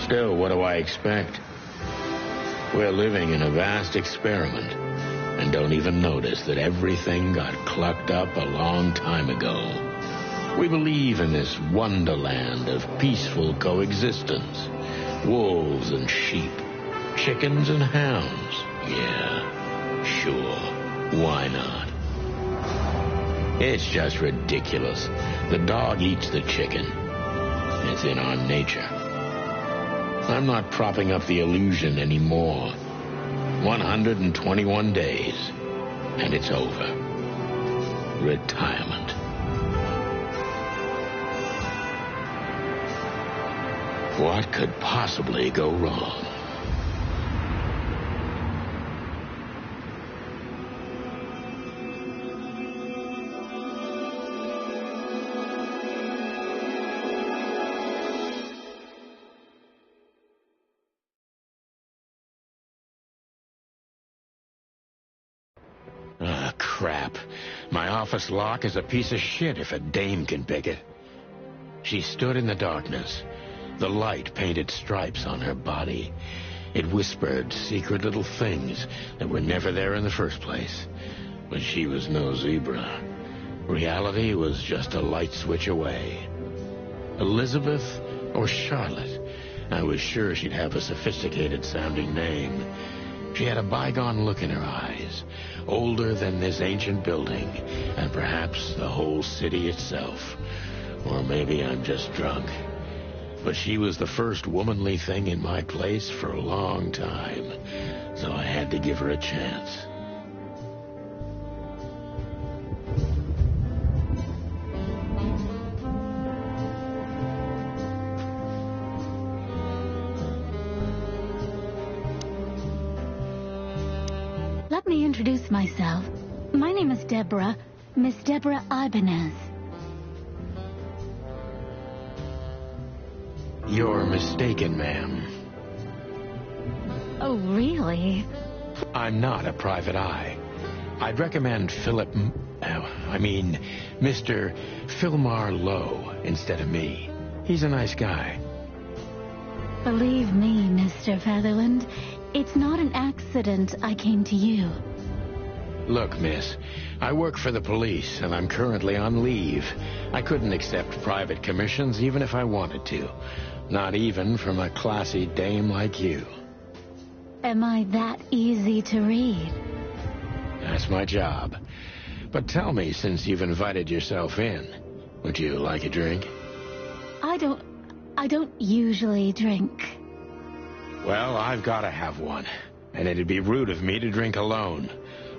Still, what do I expect? We're living in a vast experiment and don't even notice that everything got clucked up a long time ago. We believe in this wonderland of peaceful coexistence. Wolves and sheep, chickens and hounds. Yeah, sure, why not? It's just ridiculous. The dog eats the chicken. It's in our nature. I'm not propping up the illusion anymore. 121 days, and it's over. Retirement. What could possibly go wrong? Ah, crap. My office lock is a piece of shit if a dame can pick it. She stood in the darkness. The light painted stripes on her body. It whispered secret little things that were never there in the first place. But she was no zebra. Reality was just a light switch away. Elizabeth or Charlotte? I was sure she'd have a sophisticated-sounding name. She had a bygone look in her eyes, older than this ancient building, and perhaps the whole city itself. Or maybe I'm just drunk. But she was the first womanly thing in my place for a long time, so I had to give her a chance. Let me introduce myself. My name is Deborah, Miss Deborah Ibanez. You're mistaken, ma'am. Oh, really? I'm not a private eye. I'd recommend Mr. Philmar Lowe instead of me. He's a nice guy. Believe me, Mr. Featherland, it's not an accident I came to you. Look, miss, I work for the police, and I'm currently on leave. I couldn't accept private commissions even if I wanted to. Not even from a classy dame like you. Am I that easy to read? That's my job. But tell me, since you've invited yourself in, would you like a drink? I don't usually drink. Well, I've got to have one. And it'd be rude of me to drink alone.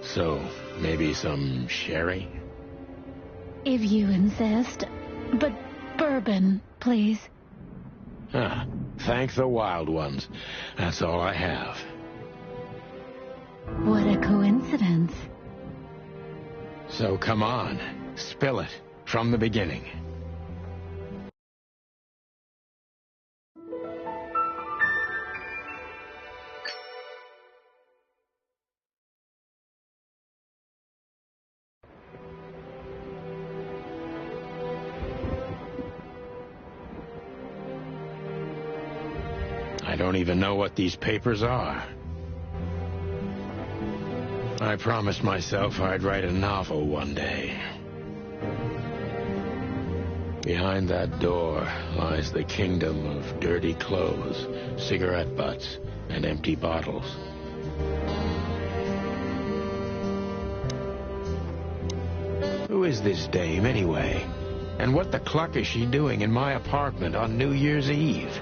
So, maybe some sherry? If you insist. But bourbon, please. Huh. Thank the wild ones. That's all I have. What a coincidence. So come on. Spill it. From the beginning. I don't even know what these papers are. I promised myself I'd write a novel one day. Behind that door lies the kingdom of dirty clothes, cigarette butts, and empty bottles. Who is this dame, anyway? And what the cluck is she doing in my apartment on New Year's Eve?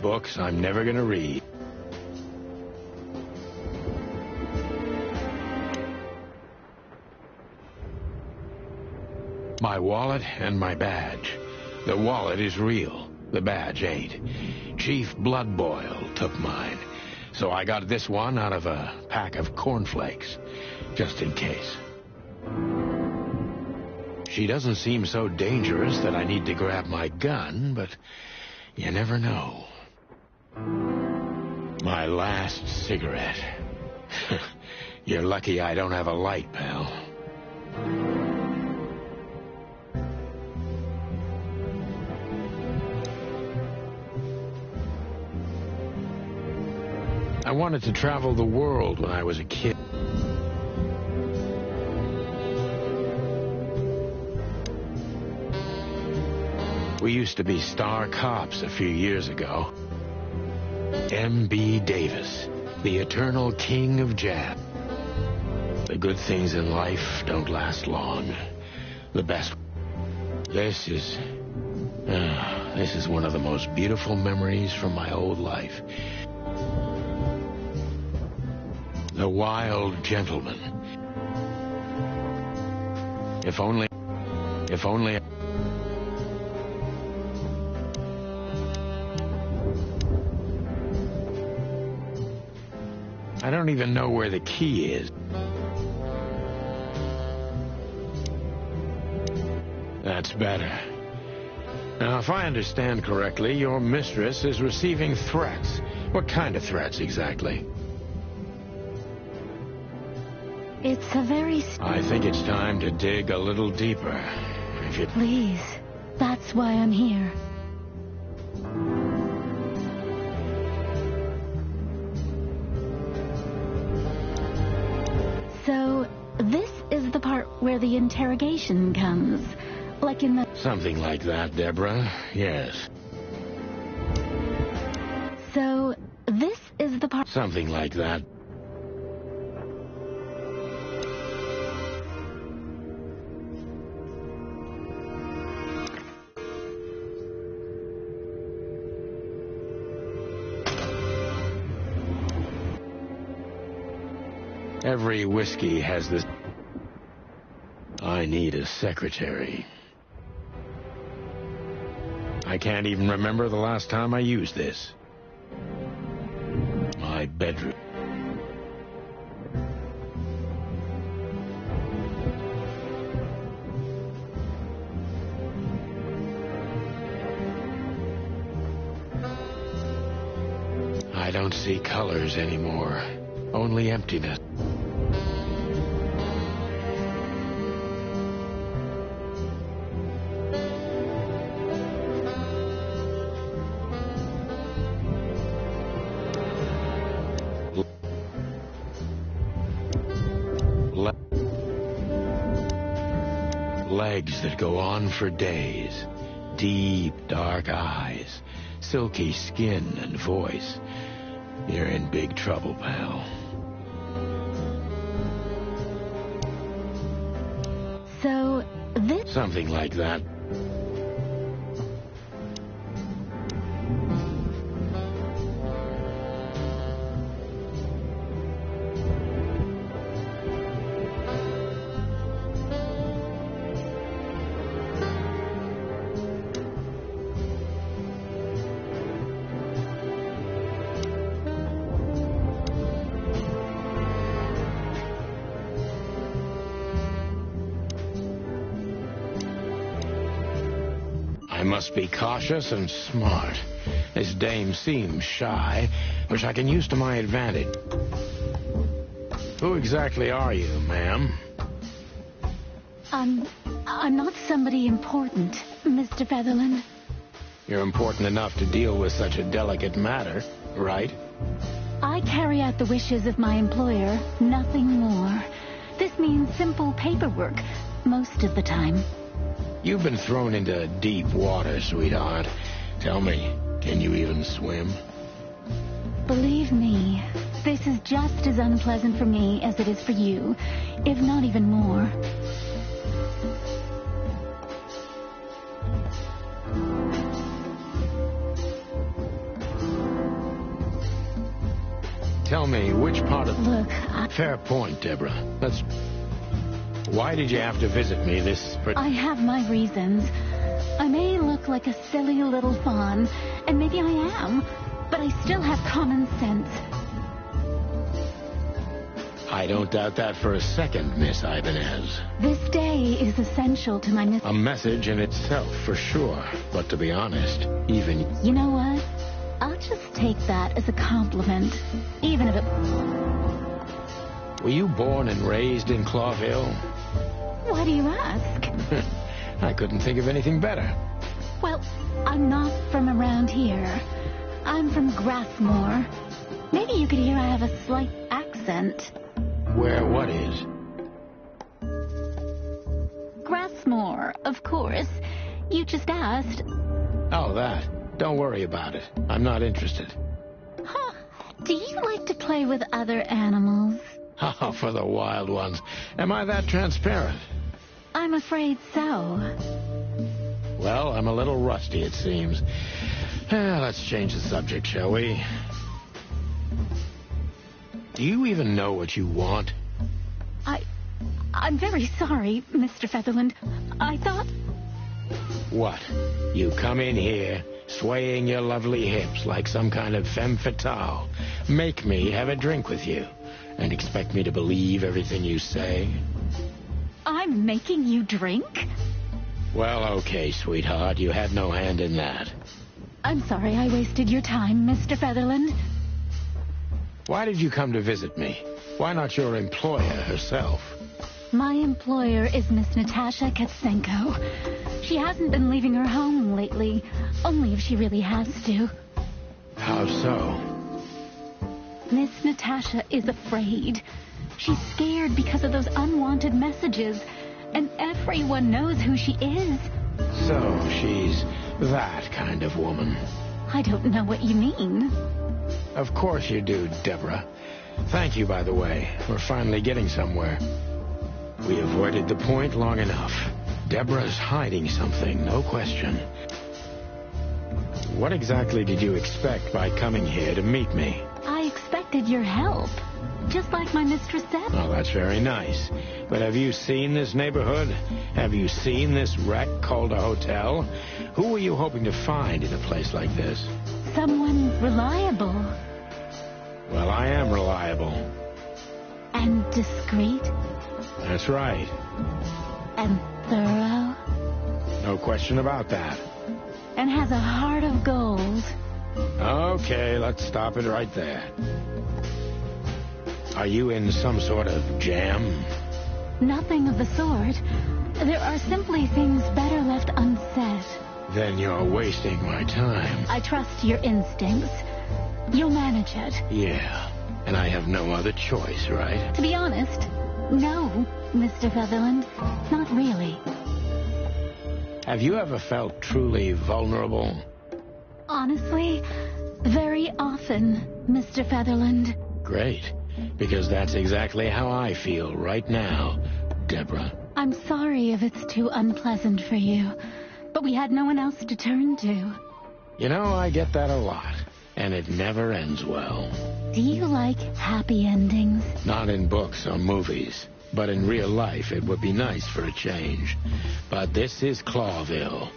books I'm never gonna read. My wallet and my badge. The wallet is real. The badge ain't. Chief Bloodboil took mine. So I got this one out of a pack of cornflakes. Just in case. She doesn't seem so dangerous that I need to grab my gun, but you never know. My last cigarette. You're lucky I don't have a light, pal. I wanted to travel the world when I was a kid. We used to be star cops a few years ago. M.B. Davis, the eternal king of jazz. The good things in life don't last long. The best. This is one of the most beautiful memories from my old life. The Wild Gentleman. If only... I don't even know where the key is. That's better. Now, if I understand correctly, your mistress is receiving threats. What kind of threats, exactly? It's a very... I think it's time to dig a little deeper. If you... Please. That's why I'm here. So, this is the part where the interrogation comes. Like in the... Something like that, Deborah. Yes. So, this is the part... Something like that. Every whiskey has this... I need a secretary. I can't even remember the last time I used this. My bedroom. I don't see colors anymore. Only emptiness. Legs that go on for days. Deep, dark eyes. Silky skin and voice. You're in big trouble, pal. So, this... Something like that. I must be cautious and smart. This dame seems shy, which I can use to my advantage. Who exactly are you, ma'am? I'm not somebody important, Mr. Featherland. You're important enough to deal with such a delicate matter, right? I carry out the wishes of my employer, nothing more. This means simple paperwork, most of the time. You've been thrown into deep water, sweetheart. Tell me, can you even swim? Believe me, this is just as unpleasant for me as it is for you, if not even more. Tell me, which part of... Look, Fair point, Deborah. Why did you have to visit me this... I have my reasons. I may look like a silly little fawn, and maybe I am, but I still have common sense. I don't doubt that for a second, Miss Ibanez. This day is essential to my... A message in itself, for sure. But to be honest, even... You know what? I'll just take that as a compliment, even if it... Were you born and raised in Clawville? Why do you ask? I couldn't think of anything better. Well, I'm not from around here. I'm from Grassmore. Maybe you could hear I have a slight accent. Where what is? Grassmore, of course. You just asked. Oh, that. Don't worry about it. I'm not interested. Huh. Do you like to play with other animals? Oh, for the wild ones. Am I that transparent? I'm afraid so. Well, I'm a little rusty, it seems. Let's change the subject, shall we? Do you even know what you want? I'm very sorry, Mr. Featherland. I thought... What? You come in here, swaying your lovely hips like some kind of femme fatale, make me have a drink with you, and expect me to believe everything you say? I'm making you drink? Well, okay, sweetheart. You had no hand in that. I'm sorry I wasted your time, Mr. Featherland. Why did you come to visit me? Why not your employer herself? My employer is Miss Natasha Katsenko. She hasn't been leaving her home lately, only if she really has to. How so? Miss Natasha is afraid. She's scared because of those unwanted messages, and everyone knows who she is. So she's that kind of woman. I don't know what you mean. Of course you do, Deborah. Thank you, by the way. We're finally getting somewhere. We avoided the point long enough. Deborah's hiding something, no question. What exactly did you expect by coming here to meet me? I expected your help, just like my mistress said. Oh, that's very nice. But have you seen this neighborhood? Have you seen this wreck called a hotel? Who were you hoping to find in a place like this? Someone reliable. Well, I am reliable. And discreet. That's right. And thorough. No question about that. And has a heart of gold. Okay, let's stop it right there. Are you in some sort of jam? Nothing of the sort. There are simply things better left unsaid. Then you're wasting my time. I trust your instincts. You'll manage it. Yeah, and I have no other choice, right? To be honest, no, Mr. Featherland. Not really. Have you ever felt truly vulnerable? Honestly, very often, Mr. Featherland. Great, because that's exactly how I feel right now, Deborah. I'm sorry if it's too unpleasant for you, but we had no one else to turn to. You know, I get that a lot, and it never ends well. Do you like happy endings? Not in books or movies, but in real life it would be nice for a change. But this is Clawville.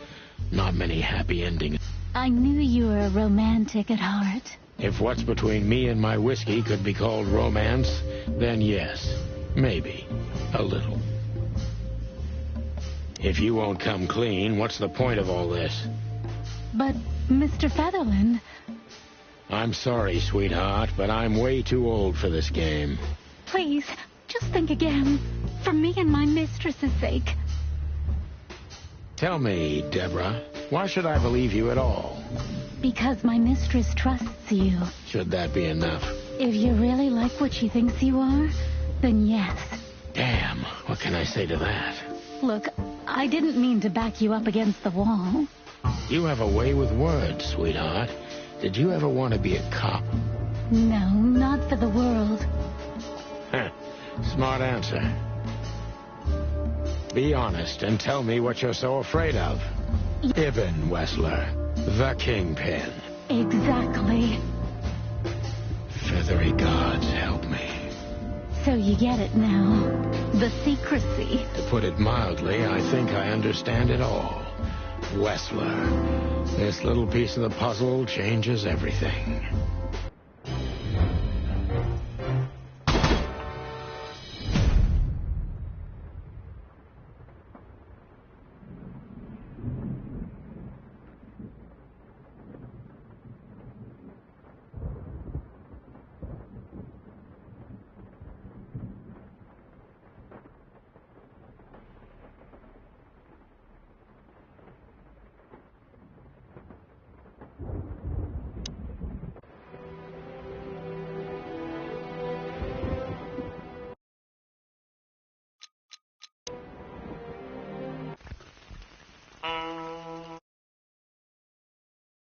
Not many happy endings. I knew you were romantic at heart. If what's between me and my whiskey could be called romance, then yes, maybe, a little. If you won't come clean, what's the point of all this? But, Mr. Featherland... I'm sorry, sweetheart, but I'm way too old for this game. Please, just think again. For me and my mistress's sake. Tell me, Deborah, why should I believe you at all? Because my mistress trusts you. Should that be enough? If you really like what she thinks you are, then yes. Damn, what can I say to that? Look, I didn't mean to back you up against the wall. You have a way with words, sweetheart. Did you ever want to be a cop? No, not for the world. Heh, smart answer. Be honest and tell me what you're so afraid of. Ibn Wessler, the Kingpin. Exactly. Feathery gods help me. So you get it now. The secrecy. To put it mildly, I think I understand it all. Wessler. This little piece of the puzzle changes everything.